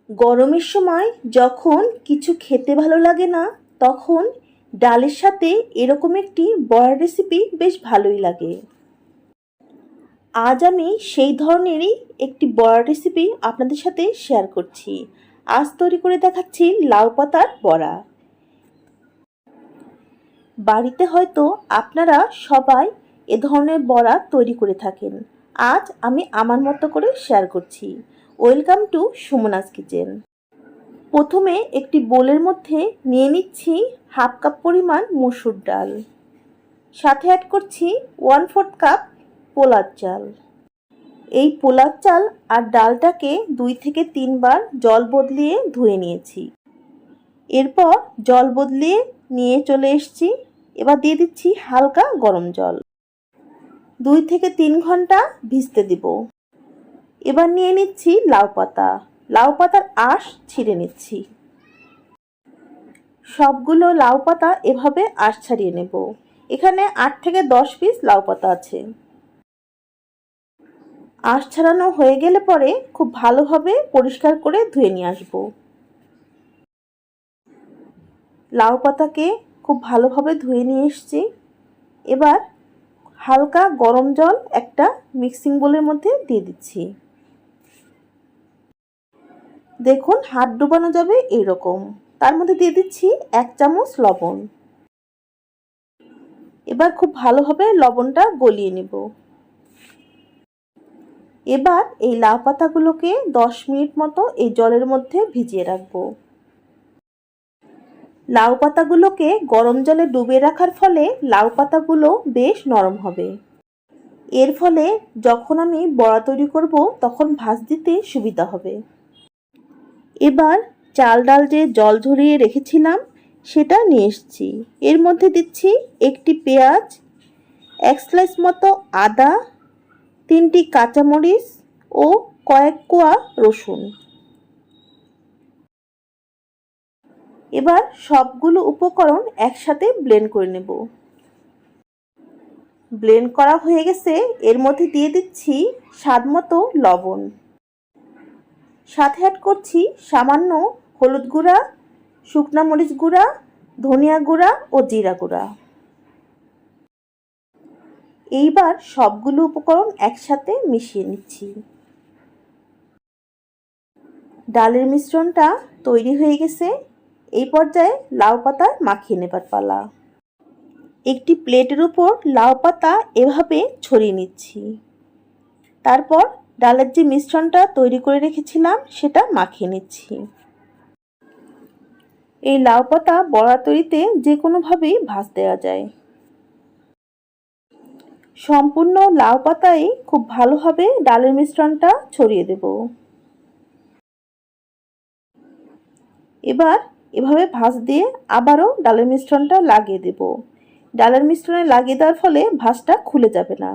গরমের সময় যখন কিছু খেতে ভালো লাগে না, তখন ডালের সাথে এরকম একটি বড়ার রেসিপি বেশ ভালোই লাগে। আজ আমি সেই ধরনেরই একটি বড়ার রেসিপি আপনাদের সাথে শেয়ার করছি। আজ তৈরি করে দেখাচ্ছি লাউ পাতার বড়া। বাড়িতে হয়তো আপনারা সবাই এ ধরনের বড়া তৈরি করে থাকেন। আজ আমি আমার মতো করে শেয়ার করছি। Welcome to Sumana's kitchen. প্রথমে একটি বোলের মধ্যে নিয়ে নিচ্ছি হাফ কাপ পরিমাণ মসুর ডাল, সাথে অ্যাড করছি 1/4 কাপ পোলার চাল। এই পোলার চাল আর ডালটাকে 2 থেকে 3 বার জল বদলিয়ে ধুয়ে নিয়েছি। এরপর জল বদলিয়ে নিয়ে চলে এসেছি। এবার দিয়ে দিচ্ছি হালকা গরম জল। 2 থেকে 3 ঘন্টা ভিজতে দিব। এবার নিয়ে নিচ্ছি লাউ পাতা। লাউ পাতার আঁশ ছিঁড়ে নিচ্ছি। সবগুলো লাউ পাতা এভাবে আঁশ ছাড়িয়ে নেব। এখানে 8 থেকে 10 পিস লাউ পাতা আছে। আঁশ ছাড়ানো হয়ে গেলে পরে খুব ভালোভাবে পরিষ্কার করে ধুয়ে নিয়ে আসব। লাউ পাতাকে খুব ভালোভাবে ধুয়ে নিয়ে এসেছি। এবার হালকা গরম জল একটা মিক্সিং বোলের মধ্যে দিয়ে দিচ্ছি। দেখুন হাত ডুবানো যাবে এইরকম। তার মধ্যে দিয়ে দিচ্ছি 1 চামচ লবণ। এবার খুব ভালোভাবে লবণটা গলিয়ে নেব। এবার এই লাউ পাতাগুলোকে 10 মিনিট মতো এই জলের মধ্যে ভিজিয়ে রাখবো। লাউ পাতাগুলোকে গরম জলে ডুবিয়ে রাখার ফলে লাউ পাতাগুলো বেশ নরম হবে। এর ফলে যখন আমি বড়া তৈরি করব তখন ভাঁজ দিতে সুবিধা হবে। এবার চাল ডাল যে জল ঝরিয়ে রেখেছিলাম সেটা নিয়ে এসেছি। এর মধ্যে দিচ্ছি একটি পেঁয়াজ, 1 স্লাইস মতো আদা, 3টি কাঁচামরিচ ও কয়েক কোয়া রসুন। এবার সবগুলো উপকরণ একসাথে ব্লেন্ড করে নেব। ব্লেন্ড করা হয়ে গেছে। এর মধ্যে দিয়ে দিচ্ছি স্বাদ মতো লবণ, সাথে অ্যাড করছি সামান্য হলুদ গুঁড়া, শুকনা মরিচ গুঁড়া, ধনিয়া গুঁড়া ও জিরা গুঁড়া। এইবার সবগুলো উপকরণ একসাথে মিশিয়ে নিচ্ছি। ডালের মিশ্রণটা তৈরি হয়ে গেছে। এই পর্যায়ে লাউ পাতা মাখিয়ে নেবার পালা। একটি প্লেটের উপর লাউ পাতা এভাবে ছড়িয়ে নিচ্ছি। তারপর ডালের যে মিশ্রণটা তৈরি করে রেখেছিলাম সেটা মাখিয়ে নিচ্ছি। এই লাউ পাতা বড়া তৈরিতে যে কোনোভাবেই ভাঁজ দেওয়া যায়। সম্পূর্ণ লাউ পাতায় খুব ভালোভাবে ডালের মিশ্রণটা ছড়িয়ে দেব। এবার এভাবে ভাঁজ দিয়ে আবারও ডালের মিশ্রণটা লাগিয়ে দেব। ডালের মিশ্রণে লাগিয়ে দেওয়ার ফলে ভাঁজটা খুলে যাবে না।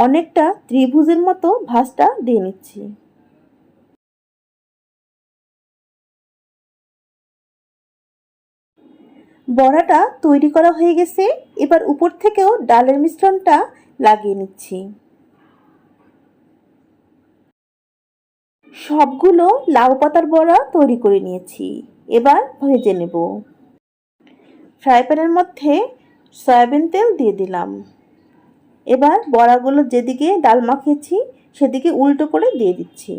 অনেকটা ত্রিভুজের মতো ভাঁজটা দিয়ে নিচ্ছি। বড়াটা তৈরি করা হয়ে গেছে। এবার উপর থেকেও ডালের মিশ্রণটা লাগিয়ে নিচ্ছি। সবগুলো লাউ পাতার বড়া তৈরি করে নিয়েছি। এবার ভেজে নেব। ফ্রাই প্যানের মধ্যে সয়াবিন তেল দিয়ে দিলাম। এবার বড়াগুলো যেদিকে ডাল মাখিয়েছি সেদিকে উল্টো করে দিয়ে দিচ্ছি।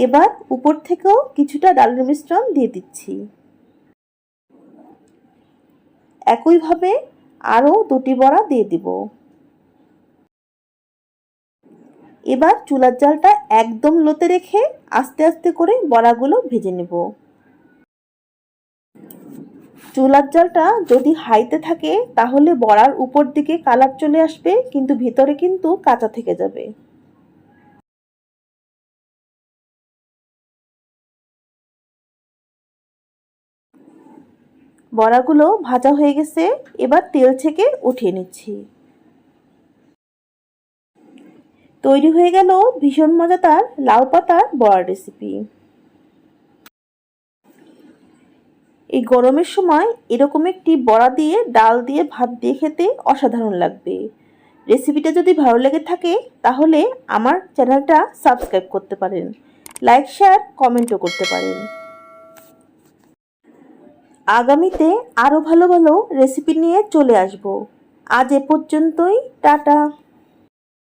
এবার উপর থেকেও কিছুটা ডালের মিশ্রণ দিয়ে দিচ্ছি। একইভাবে আরও 2টি বড়া দিয়ে দিব। এবার চুলার জালটা একদম লোতে রেখে আস্তে আস্তে করে বড়াগুলো ভেজে নেব। চুলার জালটা যদি হাইতে থাকে তাহলে বড়ার উপর দিকে কালার চলে আসবে, কিন্তু ভিতরে কিন্তু কাঁচা থেকে যাবে। বড়াগুলো ভাজা হয়ে গেছে। এবার তেল থেকে উঠিয়ে নিচ্ছি। তৈরি হয়ে গেল ভীষণ মজাদার লাউ পাতার বড়ার রেসিপি। এই গরমের সময় এরকম একটি বড়া দিয়ে ডাল দিয়ে ভাত দিয়ে খেতে অসাধারণ লাগবে। রেসিপিটা যদি ভালো লেগে থাকে তাহলে আমার চ্যানেলটা সাবস্ক্রাইব করতে পারেন, লাইক শেয়ার কমেন্টও করতে পারেন। আগামীতে আরও ভালো ভালো রেসিপি নিয়ে চলে আসব। আজ এ পর্যন্তই, টাটা।